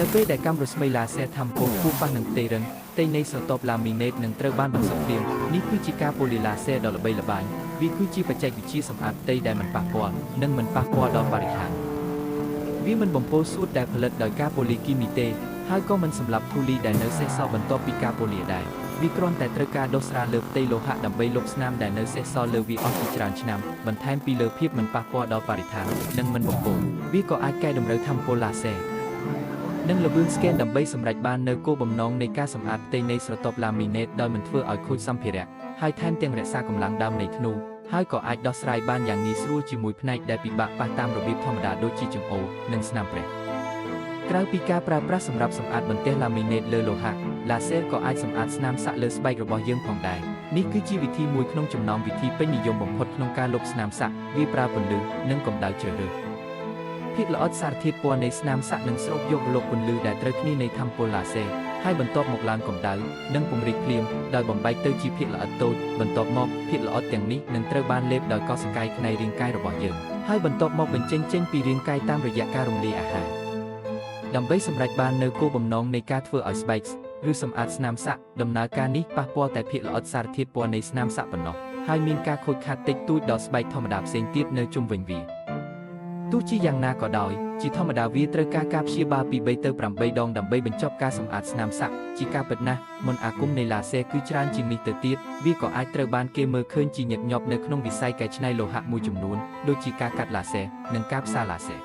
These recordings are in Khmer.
នៅពេលដែលកាំរស្មីឡាស៊ែរថាំពូគូប៉ះនឹងផ្ទៃរឹងផ្ទៃនៃស្រទាប់ឡាមីណេតនឹងត្រូវបានបន្សុទ្ធភ្លាមនេះគឺជាការប៉ូលីឡាស៊ែរដ៏ល្បីល្បាញវាគឺជាបច្ចេកវិទ្យាសម្អាតផ្ទៃដែលមិនប៉ះពាល់និងមិនប៉ះពាល់ដល់បរិស្ថានវាមិនបំពុលសួតដែលផលិតដោយការប៉ូលីគីមីទេហើយក៏មិនសម្លាប់ធូលីដែលនៅសេសសល់បន្ទាប់ពីការប៉ូលីដែរវាគ្រាន់តែត្រូវការដុសស្រាលលើផ្ទៃលោហៈដើម្បីលុបស្នាមដែលនៅសេសសល់លើវាអស់ជាច្រើនឆ្នាំបន្ថែមពីលើភាពមិនប៉ះពាល់ដល់បរិស្ថាននិងមិនបំពុលវាក៏អាចកែតម្រូវថាមពលឡាស៊ែរនិងល្បឿនស្កេនដើម្បីសម្រេចបាននូវគោលបំណងនៃការសម្អាតផ្ទៃនៃស្រទាប់ឡាមីណេតដោយមិនធ្វើឲ្យខូចសម្ភារៈហើយថែមទាំងរក្សាកម្លាំងដើមនៃធ្នូហើយក៏អាចដោះស្រាយបានយ៉ាងងាយស្រួលជាមួយផ្នែកដែលពិបាកប៉ះតាមរបៀបធម្មតាដូចជាចង្អុលនិងស្នាមប្រេះក្រៅពីការប្រើប្រាស់សម្រាប់សម្អាតបន្ទះឡាមីណេតលើលោហៈឡាស៊ែរក៏អាចសម្អាតស្នាមសាក់លើស្បែករបស់យើងផងដែរនេះគឺជាវិធីមួយក្នុងចំណោមវិធីពេញនិយមបំផុតក្នុងការលុបស្នាមសាក់វាប្រើពន្លឺនិងកម្ដៅជ្រើសរើសភាពល្អិតសារធាតុពណ៌នៃស្នាមសាក់នឹងស្រូបយករលកពន្លឺដែលត្រូវគ្នានៃថាមពលឡាស៊ែរហើយបន្ទាប់មកឡើងកម្ដៅនិងពង្រីកភ្លាមដោយបំបែកទៅជាភាគល្អិតតូចបន្ទាប់មកភាគល្អិតទាំងនេះនឹងត្រូវបានលេបដោយកោសិកាផ្នែករាងកាយរបស់យើងហើយបន្ទាប់មកបញ្ចេញពីរាងកាយតាមរយៈការរំលាយអាហារដើម្បីសម្រេចបាននូវគោលបំណងនៃការធ្វើឲ្យស្បែកឬសម្អាតស្នាមសាក់ដំណើរការនេះប៉ះពាល់តែភាគល្អិតសារធាតុពណ៌នៃស្នាមសាក់ប៉ុណ្ណោះហើយមានការខូចខាតតិចតួចដល់ស្បែកធម្មតាផ្សេងទៀតនៅជុំវិញវាទោះជាយ៉ាងណាក៏ដោយជាធម្មតាវាត្រូវការការព្យាបាលពី3ទៅ8ដងដើម្បីបញ្ចប់ការសម្អាតស្នាមសាក់ជាការពិតណាស់មន្តអាគមនៃឡាស៊ែរគឺច្រើនជាងនេះទៅទៀតវាក៏អាចត្រូវបានគេមើលឃើញជាញឹកញាប់នៅក្នុងវិស័យកែច្នៃលោហៈមួយចំនួនដូចជាការកាត់ឡាស៊ែរនិងការផ្សារឡាស៊ែរ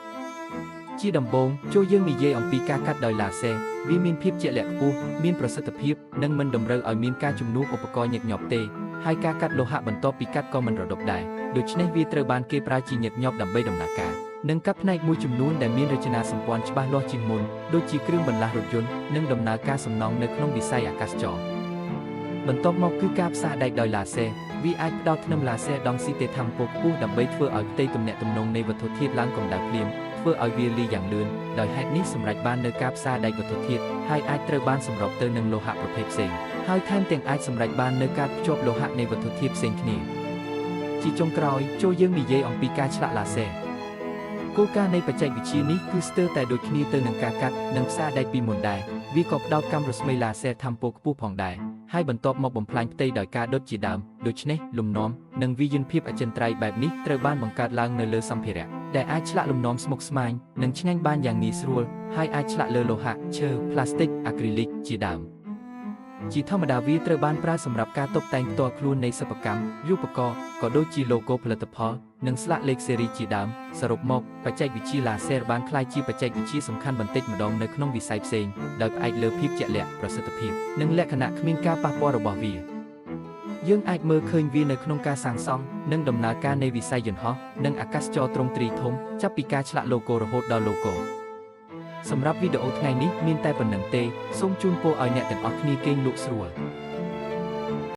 ជាដំបូងចូលយើងនិយាយអំពីការកាត់ដោយឡាស៊ែរវាមានភាពជាក់លាក់ខ្ពស់មានប្រសិទ្ធភាពនិងមិនតម្រូវឲ្យមានការជំនួសឧបករណ៍ញឹកញាប់ទេហើយការកាត់លោហៈបន្ទាប់ពីកាត់ក៏មិនរដុបដែរដូច្នេះវាត្រូវបានគេប្រើជាញឹកញាប់ដើម្បីដំណើរការនិងកាត់ផ្នែកមួយចំនួនដែលមានរចនាសម្ព័ន្ធច្បាស់លាស់ជាងមុនដូចជាគ្រឿងបន្លាស់រថយន្តនិងដំណើរការសំណង់នៅក្នុងវិស័យអាកាសចរណ៍បន្ទាប់មកគឺការផ្សារដែកដោយឡាស៊ែរវាអាចផ្ដោតធ្នឹមឡាស៊ែរដងស៊ីទេថាមពលខ្ពស់ដើម្បីធ្វើឲ្យផ្ទៃទំនាក់ទំនងនៃវត្ថុធាតុឡើងកម្ដៅភ្លាមធ្វើឲ្យវាលាយយ៉ាងលឿនដោយហេតុនេះសម្រេចបាននូវការផ្សារដែកវត្ថុធាតុហើយអាចត្រូវបានសម្របទៅនឹងលោហៈប្រភេទផ្សេងហើយថែមទាំងអាចសម្រេចបាននូវការភ្ជាប់លោហៈនៃវត្ថុធាតុផ្សេងគ្នាជាចុងក្រោយចូលយើងនិយាយអំពីការឆ្លាក់ឡាស៊ែរគោលការណ៍នៃបច្ចេកវិទ្យានេះគឺស្ទើរតែដូចគ្នាទៅនឹងការកាត់និងផ្សារដែកពីមុនដែរវាក៏ផ្ដោតកាំរស្មីឡាស៊ែរថាមពលខ្ពស់ផងដែរហើយបន្ទាប់មកបំផ្លាញផ្ទៃដោយការដុតជាដើមដូច្នេះលំនាំនិងវិញ្ញាណភាពអចិន្ត្រៃយ៍បែបនេះត្រូវបានបង្កើតឡើងនៅលើសម្ភារៈដែលអាចឆ្លាក់លំនាំស្មុគស្មាញនិងឆ្ងាញ់បានយ៉ាងងាយស្រួលហើយអាចឆ្លាក់លើលោហៈឈើផ្លាស្ទិកអាគ្រីលិកជាដើមជាធម្មតាវាត្រូវបានប្រើសម្រាប់ការតុបតែងផ្ទាល់ខ្លួននៃសិប្បកម្មរូបករណ៍ក៏ដូចជា logo ផលិតផលនិងស្លាកលេខស៊េរីជាដើមសរុបមកបច្ចេកវិទ្យាឡាស៊ែរបានក្លាយជាបច្ចេកវិទ្យាសំខាន់បន្តិចម្ដងនៅក្នុងវិស័យផ្សេងដោយផ្អែកលើភាពជាក់លាក់ប្រសិទ្ធភាពនិងលក្ខណៈគ្មានការប៉ះពាល់របស់វាយើងអាចមើលឃើញវានៅក្នុងការសាងសង់និងដំណើរការនៃវិស័យយន្តហោះនិងអាកាសចរទ្រង់ទ្រីធំចាប់ពីការឆ្លាក់ logo រហូតដល់ logoសម្រាប់វីដេអូថ្ងៃនេះមានតែប៉ុណ្្នឹងទេសូមជូនពរឲ្យអ្នកទាំងអស់គ្នាគេងលក់ស្រួល